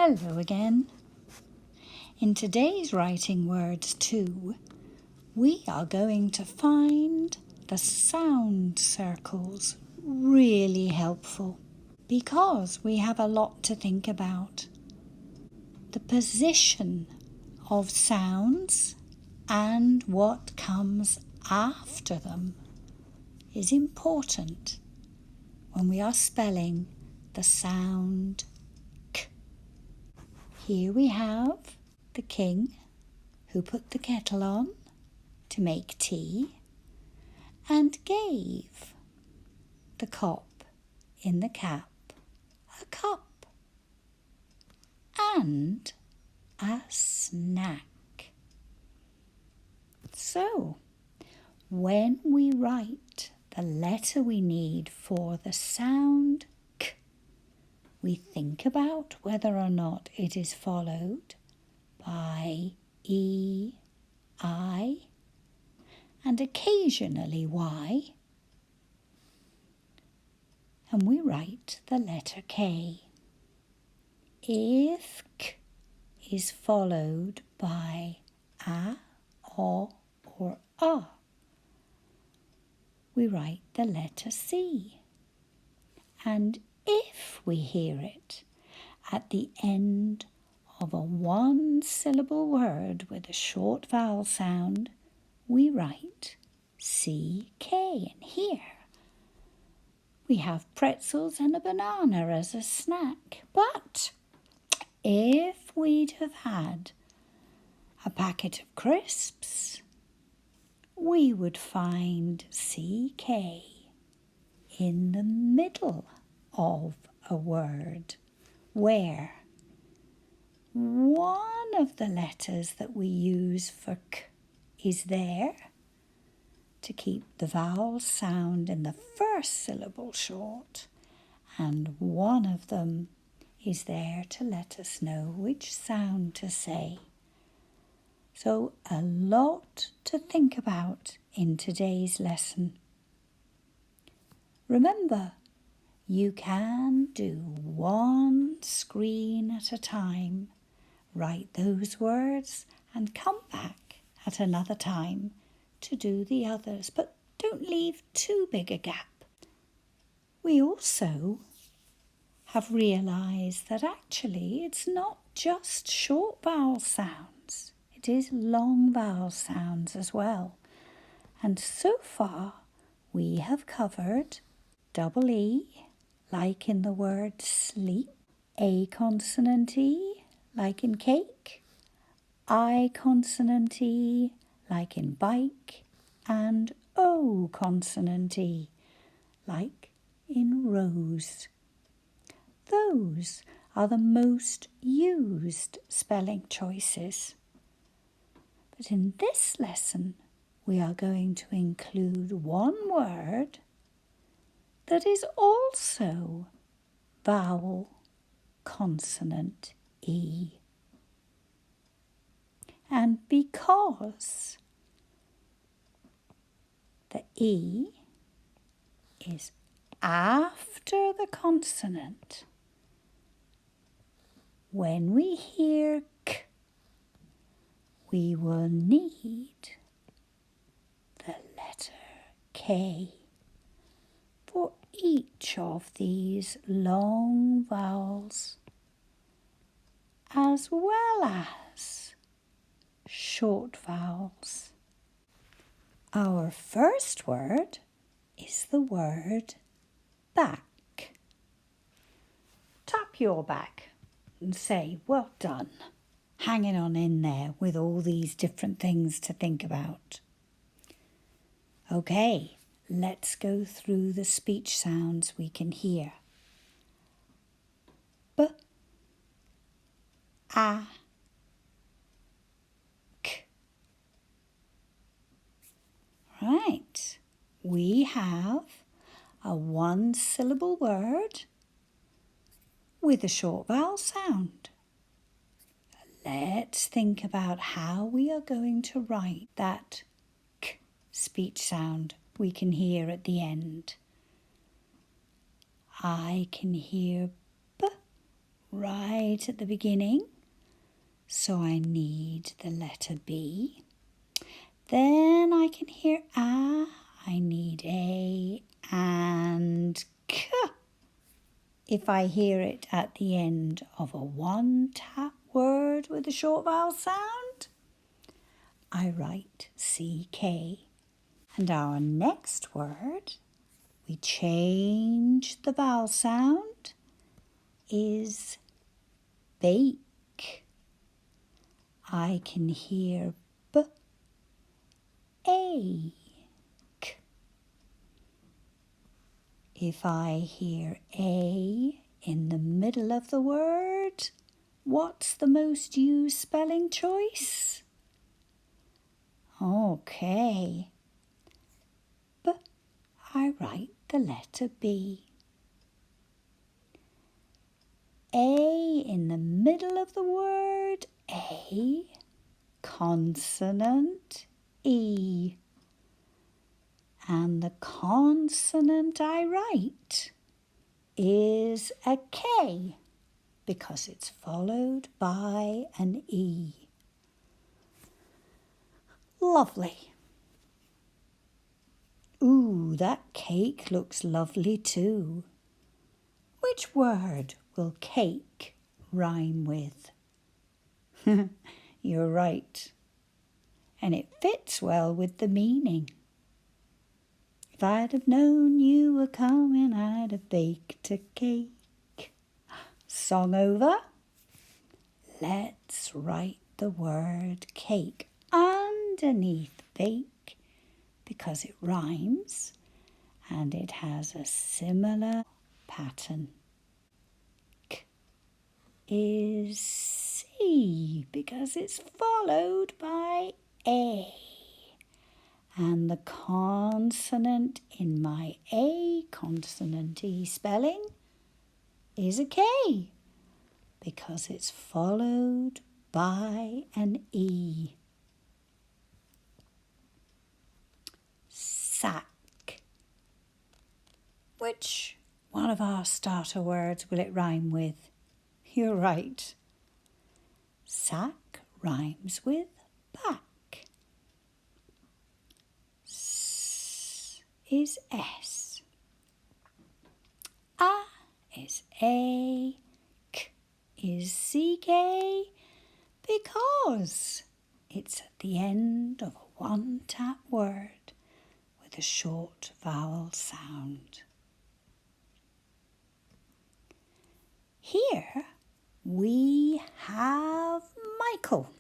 Hello again. In today's Writing Words 2, we are going to find the sound circles really helpful because we have a lot to think about. The position of sounds and what comes after them is important when we are spelling the sound K. Here we have the king who put the kettle on to make tea and gave the cop in the cap a cup and a snack. So, when we write the letter we need for the sound K, we think about whether or not it is followed by E, I, and occasionally Y, and we write the letter K. If K is followed by A, O, or A, we write the letter C. And if we hear it at the end of a one-syllable word with a short vowel sound, we write CK. And here we have pretzels and a banana as a snack. But if we'd have had a packet of crisps, we would find CK in the middle of a word where one of the letters that we use for K is there to keep the vowel sound in the first syllable short, and one of them is there to let us know which sound to say. So a lot to think about in today's lesson. Remember, you can do one screen at a time. Write those words and come back at another time to do the others, but don't leave too big a gap. We also have realised that actually it's not just short vowel sounds, it is long vowel sounds as well. And so far we have covered double E, like in the word sleep, A consonant E, like in cake, I consonant E, like in bike, and O consonant E, like in rose. Those are the most used spelling choices. But in this lesson, we are going to include one word that is also vowel consonant E. And because the E is after the consonant, when we hear K, we will need the letter K for each of these long vowels, as well as short vowels. Our first word is the word back. Tap your back and say, well done, hanging on in there with all these different things to think about. Okay, let's go through the speech sounds we can hear. B, A, K. Right, we have a one-syllable word with a short vowel sound. Let's think about how we are going to write that K speech sound we can hear at the end. I can hear B right at the beginning, so I need the letter B. Then I can hear A, I need A and K. If I hear it at the end of a one-tap word with a short vowel sound, I write CK. And our next word, we change the vowel sound, is bake. I can hear B, A, K. If I hear A in the middle of the word, what's the most used spelling choice? Okay. B, I write the letter B. A in the middle of the word, A, consonant E. And the consonant I write is a K because it's followed by an E. Lovely. Ooh, that cake looks lovely too. Which word will cake rhyme with? You're right. And it fits well with the meaning. If I'd have known you were coming, I'd have baked a cake. Song over. Let's write the word cake underneath bake because it rhymes and it has a similar pattern. K is C because it's followed by A. And the consonant in my A consonant E spelling is a K because it's followed by an E. Sack. Which one of our starter words will it rhyme with? You're right. Sack rhymes with back. S is S. A is A. K is CK because it's at the end of a one-tap word with a short vowel sound. Here we have Michael,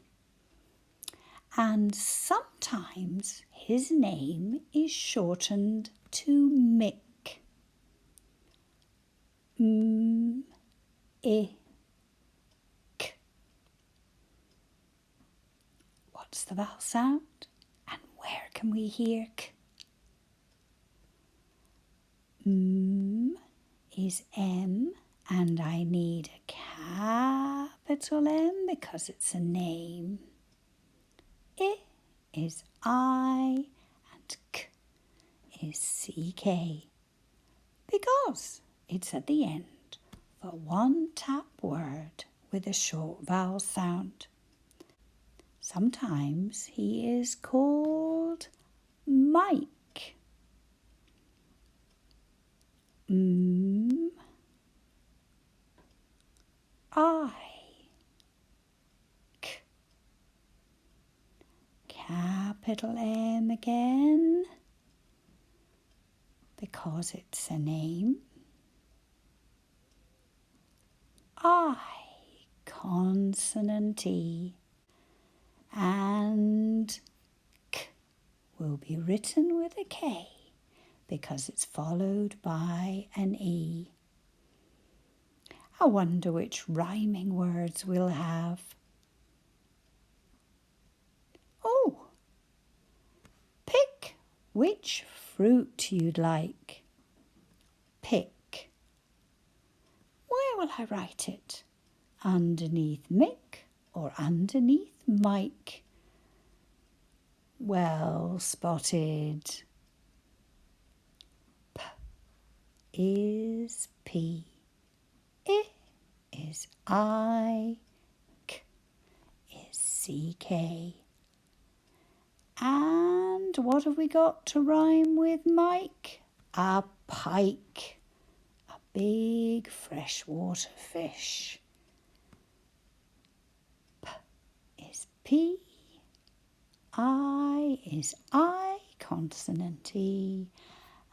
and sometimes his name is shortened to Mick. K. What's the vowel sound? And where can we hear K? Is M, and I need a capital M because it's a name. I is I, and K is CK because it's at the end of a one-tap word with a short vowel sound. Sometimes he is called Mike. I. K. Capital M again because it's a name. I. Consonant E. And K will be written with a K because it's followed by an E. I wonder which rhyming words we'll have. Oh, pick which fruit you'd like. Pick. Where will I write it? Underneath Mick or underneath Mike? Well spotted. P is P. I is I, K is CK. And what have we got to rhyme with Mike? A pike, a big freshwater fish. P is P, I is I, consonant E,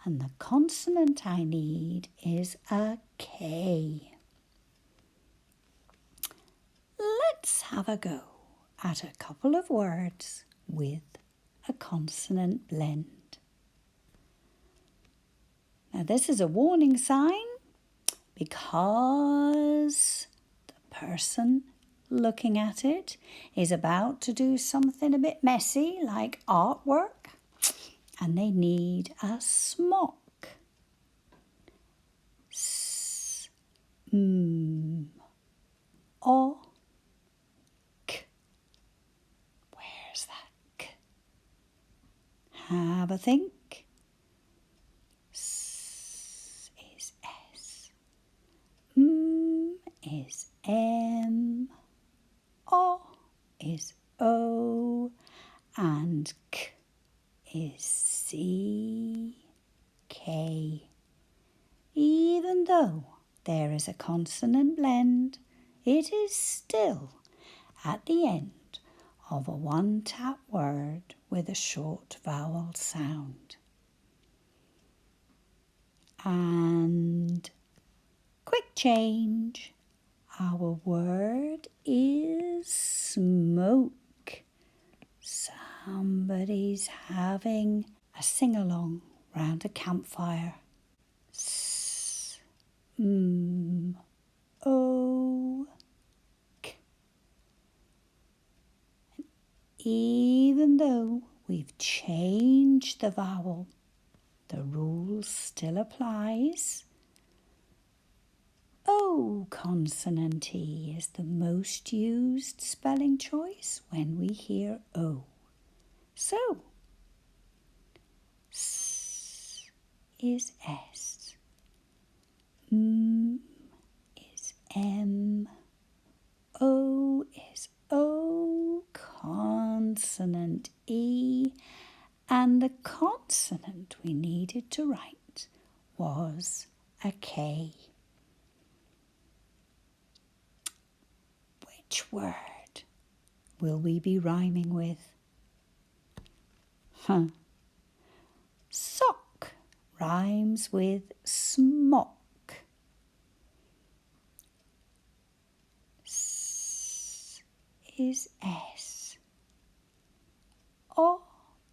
and the consonant I need is a K. Let's have a go at a couple of words with a consonant blend. Now this is a warning sign because the person looking at it is about to do something a bit messy like artwork, and they need a smock. S, m, o, k. Where's that k? Have a think. S is S. M is M. O is O. And K is C, K. Even though there is a consonant blend, it is still at the end of a one-tap word with a short vowel sound. And quick change, our word is smoke. Somebody's having a sing-along round a campfire. S, m, o, k. Even though we've changed the vowel, the rule still applies. O consonant E is the most used spelling choice when we hear O. So, S is S, M is M, O is O, consonant E, and the consonant we needed to write was a K. Which word will we be rhyming with? Sock rhymes with smock. S is S. O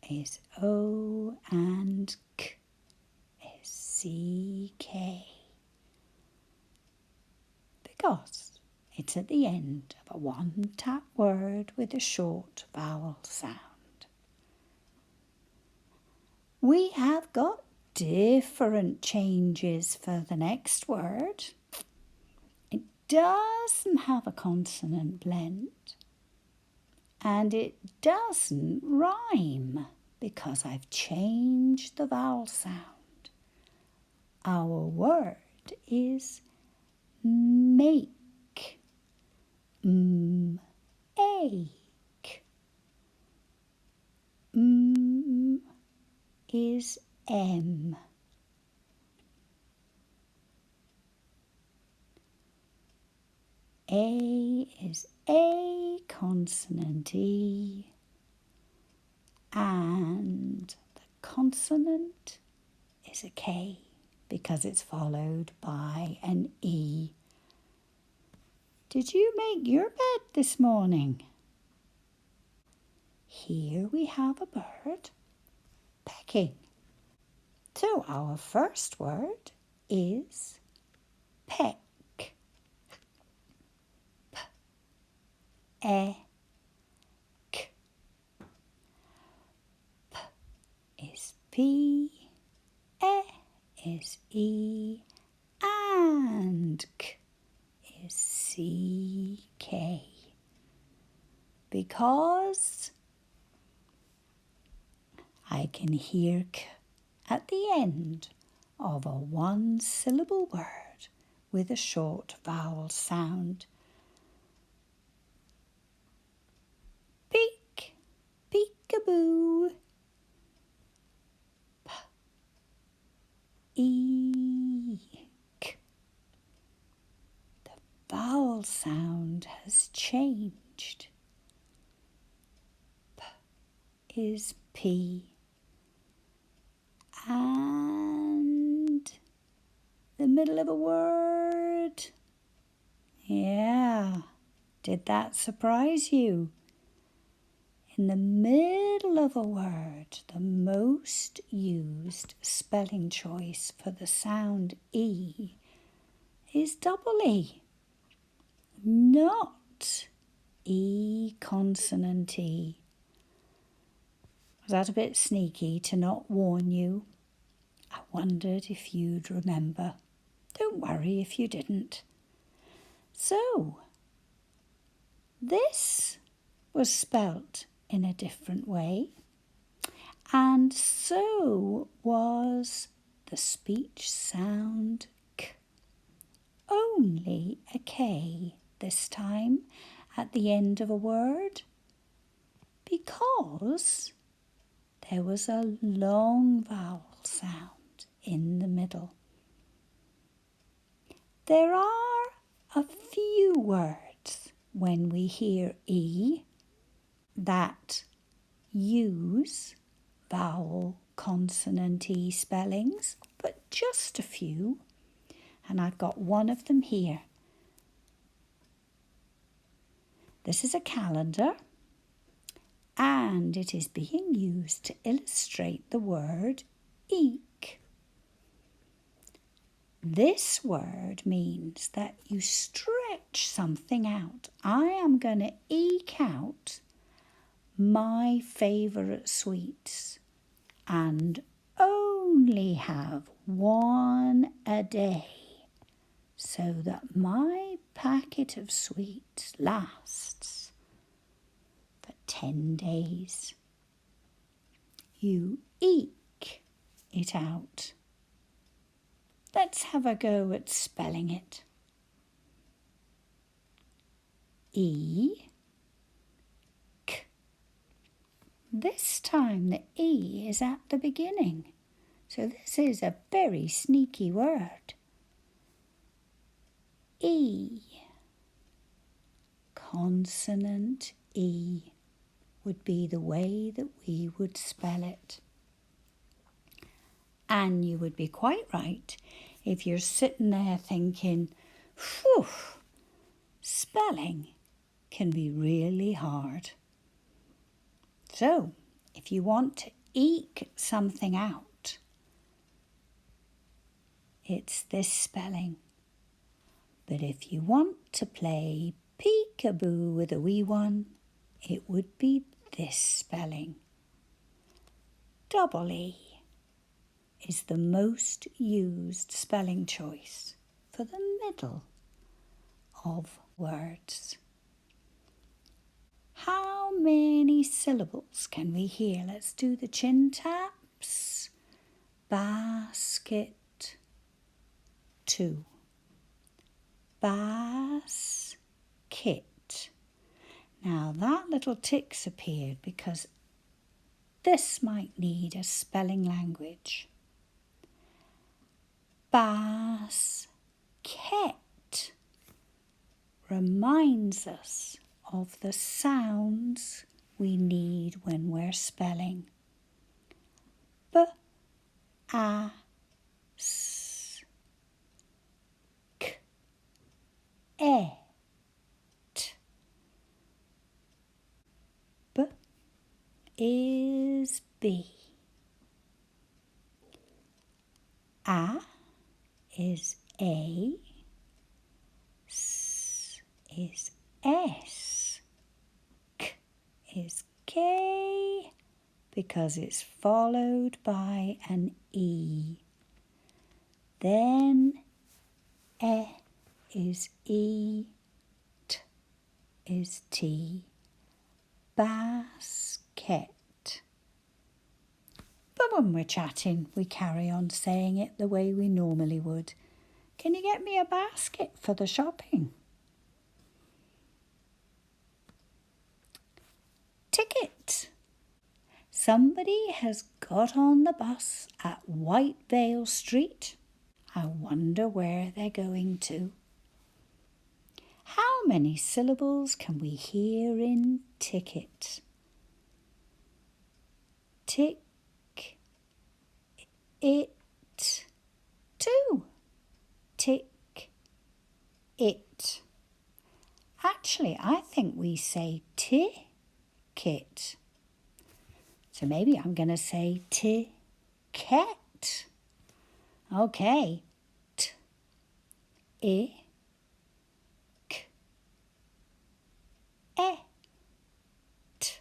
is O, and K is CK. Because it's at the end of a one-tap word with a short vowel sound. We have got different changes for the next word. It doesn't have a consonant blend, and it doesn't rhyme because I've changed the vowel sound. Our word is make. Ache. Is M. A is A, consonant E, and the consonant is a K because it's followed by an E. Did you make your bed this morning? Here we have a bird pecking. So our first word is peck. P, K. P is P, E is E, and K is CK. Because I can hear K at the end of a one-syllable word with a short vowel sound. Peek, peekaboo. Eek. The vowel sound has changed. P is P. And the middle of a word. Yeah, did that surprise you? In the middle of a word, the most used spelling choice for the sound E is double E, not E consonant E. Was that a bit sneaky to not warn you? I wondered if you'd remember. Don't worry if you didn't. So, this was spelt in a different way, and so was the speech sound K. Only a K this time at the end of a word, because there was a long vowel sound in the middle. There are a few words when we hear E that use vowel consonant E spellings, but just a few, and I've got one of them here. This is a calendar, and it is being used to illustrate the word eek. This word means that you stretch something out. I am going to eke out my favourite sweets and only have one a day so that my packet of sweets lasts for 10 days. You eke it out. Let's have a go at spelling it. E, K. This time the E is at the beginning, so this is a very sneaky word. E, consonant E would be the way that we would spell it. And you would be quite right if you're sitting there thinking, phew, spelling can be really hard. So, if you want to eke something out, it's this spelling. But if you want to play peekaboo with a wee one, it would be this spelling. Double E is the most used spelling choice for the middle of words. How many syllables can we hear? Let's do the chin taps. Basket, 2. Basket. Now that little tick's appeared because this might need a spelling language. Basket reminds us of the sounds we need when we're spelling. B, A, S, K, E, T. B is B. A is A. S is S. K is K because it's followed by an E. Then E is E. T is T. Basket. But when we're chatting, we carry on saying it the way we normally would. can you get me a basket for the shopping? Ticket. Somebody has got on the bus at Whitevale Street. I wonder where they're going to. How many syllables can we hear in ticket? Tick, it, two. Tick, it. Actually, I think we say ticket. So maybe I'm going to say ticket. Okay. T, I, k, e, t.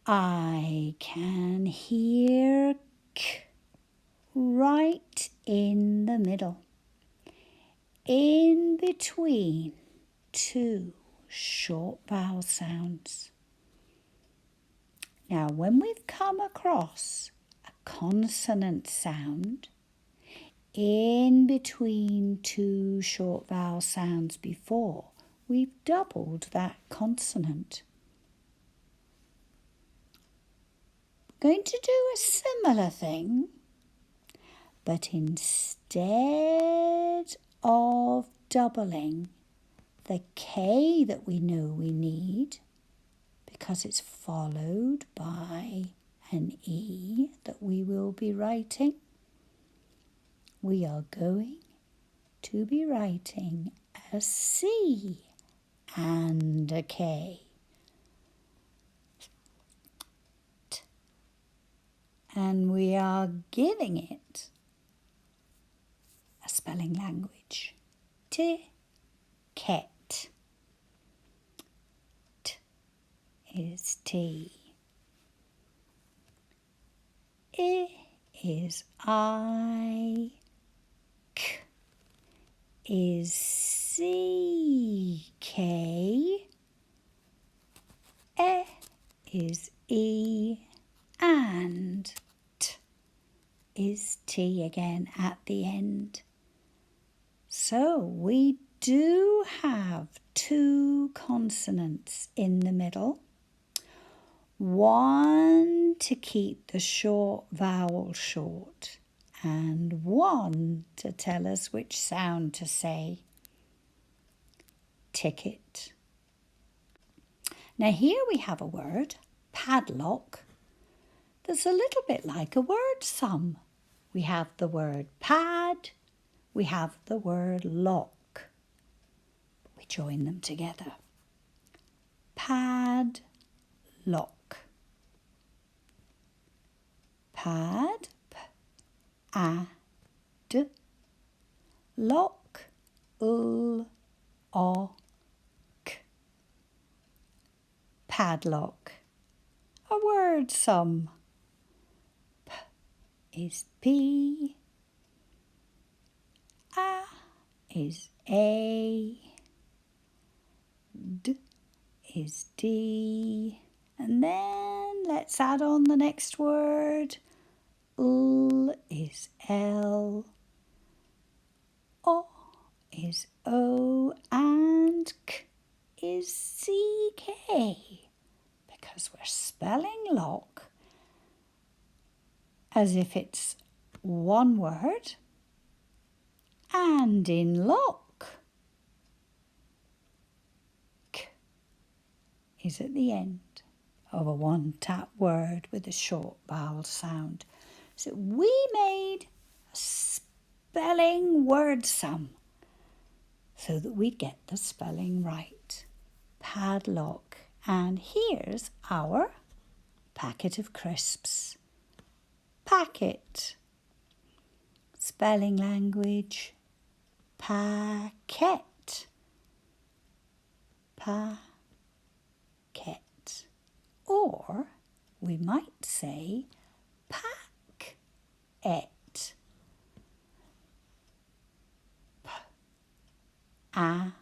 I can hear k right in the middle, in between two short vowel sounds. Now, when we've come across a consonant sound in between two short vowel sounds before, we've doubled that consonant. Going to do a similar thing, but instead of doubling the K that we know we need, because it's followed by an E that we will be writing, we are going to be writing a C and a K. And we are giving it a spelling language. Ticket. T is T. I is I. K is C. K. E is E. And T is T again at the end. So we do have two consonants in the middle. One to keep the short vowel short and one to tell us which sound to say. Ticket. Now here we have a word, padlock, that's a little bit like a word sum. We have the word pad, we have the word lock. We join them together. Pad, lock. Pad, p-a-d, lock, l-o-k. Padlock. A word sum. P is P, A is A, D is D, and then let's add on the next word. L is L, O is O, and K is C-K, because we're spelling lock as if it's one word, and in lock, K is at the end of a one-tap word with a short vowel sound. So we made a spelling word sum so that we'd get the spelling right. Padlock. And here's our packet of crisps. Packet. Spelling language. Packet. Packet. Or we might say pack it. P-a-k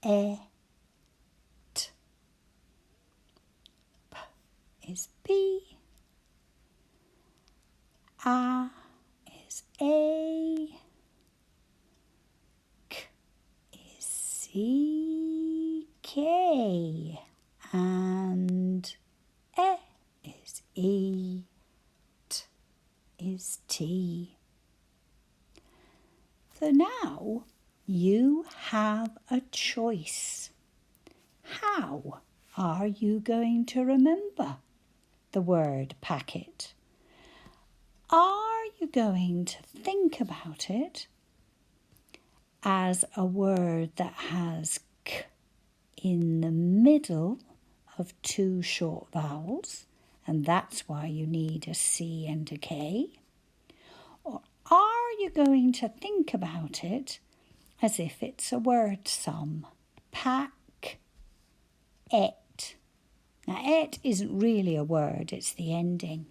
et. P is P. A is A. K is C, K. And E is E. T is T. So now you have a choice. How are you going to remember the word packet? Are you going to think about it as a word that has K in the middle of two short vowels, and that's why you need a C and a K? Or are you going to think about it as if it's a word sum? Pack, et. Now, et isn't really a word, it's the ending,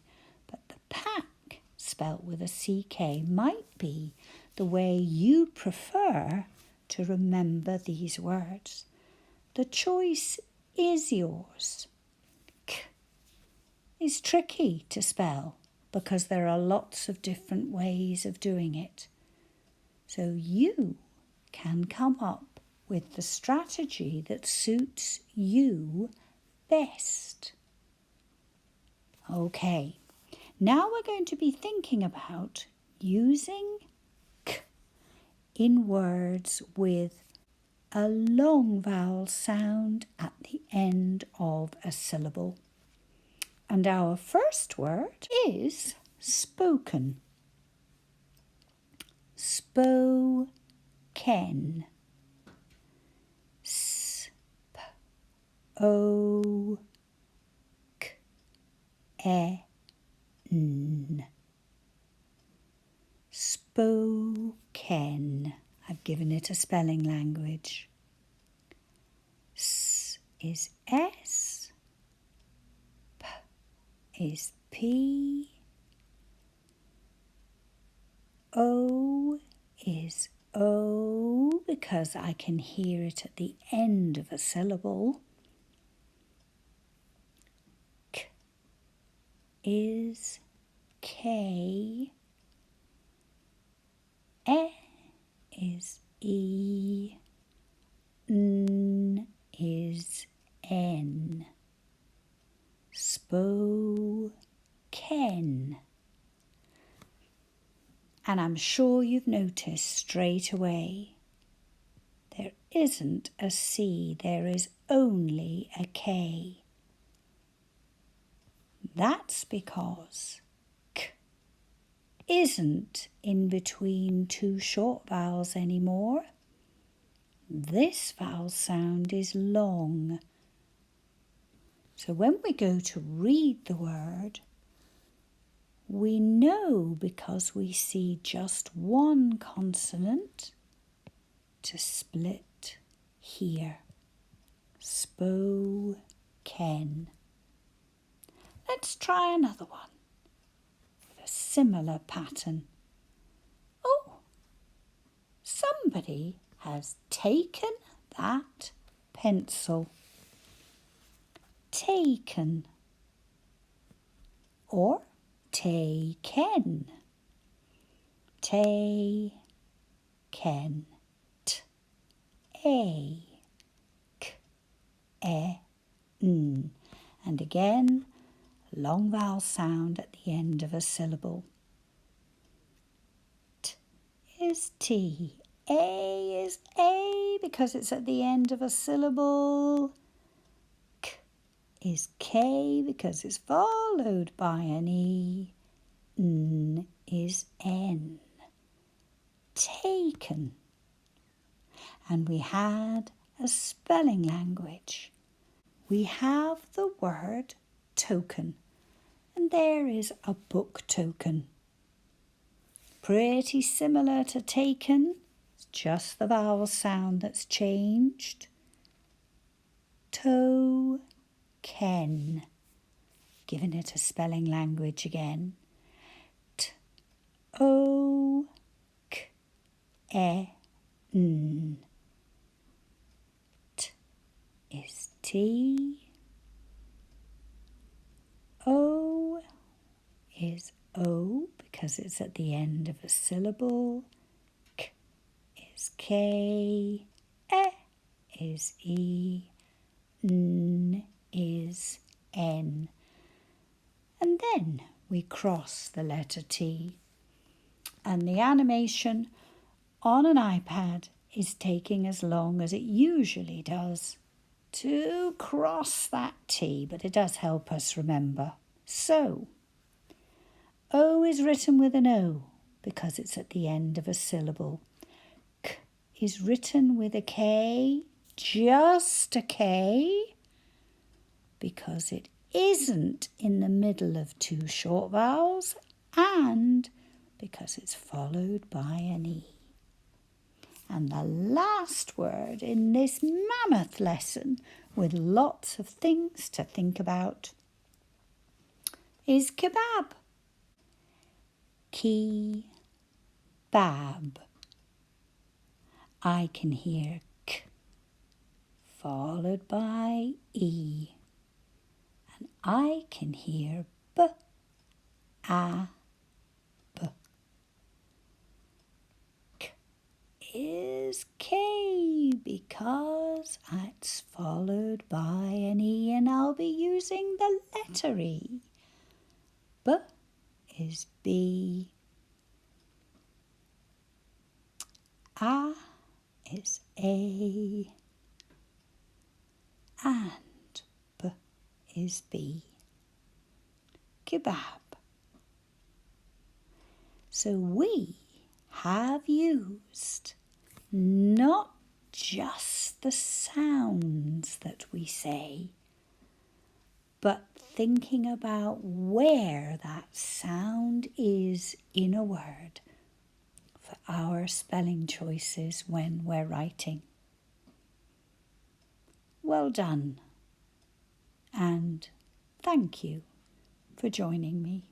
but the pack spelt with a CK might be the way you prefer to remember these words. The choice is yours. K is tricky to spell because there are lots of different ways of doing it. So you can come up with the strategy that suits you best. Okay, now we're going to be thinking about using K in words with a long vowel sound at the end of a syllable. And our first word is spoken. Spoken. S-P-O-K-E-N. Spoken. I've given it a spelling language. S is S. P is P. O is O because I can hear it at the end of a syllable. K is K. E is E. N is N. Spoken. And I'm sure you've noticed straight away there isn't a C, there is only a K. That's because K isn't in between two short vowels anymore. This vowel sound is long. So when we go to read the word, we know because we see just one consonant to split here. Spoken. Let's try another one with a similar pattern. Oh, somebody has taken that pencil. Taken. Or taken. Taken. T. A. K. E. N. And again, long vowel sound at the end of a syllable. T is T. A is A because it's at the end of a syllable. K is K because it's followed by an E. N is N. Taken. And we had a spelling language. We have the word token, and there is a book token. Pretty similar to taken, it's just the vowel sound that's changed. Token. Giving it a spelling language again. T-O-K-E-N. T is T. O is O because because it's at the end of a syllable. K is K, E is E, N is N. And then we cross the letter T. And the animation on an iPad is taking as long as it usually does to cross that T, but it does help us remember. So, O is written with an O because it's at the end of a syllable. K is written with a K, just a K, because it isn't in the middle of two short vowels and because it's followed by an E. And the last word in this mammoth lesson with lots of things to think about is kebab. Key-bab. I can hear K followed by E. And I can hear B, A, B. K is K because it's followed by an E and I'll be using the letter E. B is B. A is A. And B is B. Kebab. So we have used not just the sounds that we say, but thinking about where that sound is in a word for our spelling choices when we're writing. Well done, and thank you for joining me.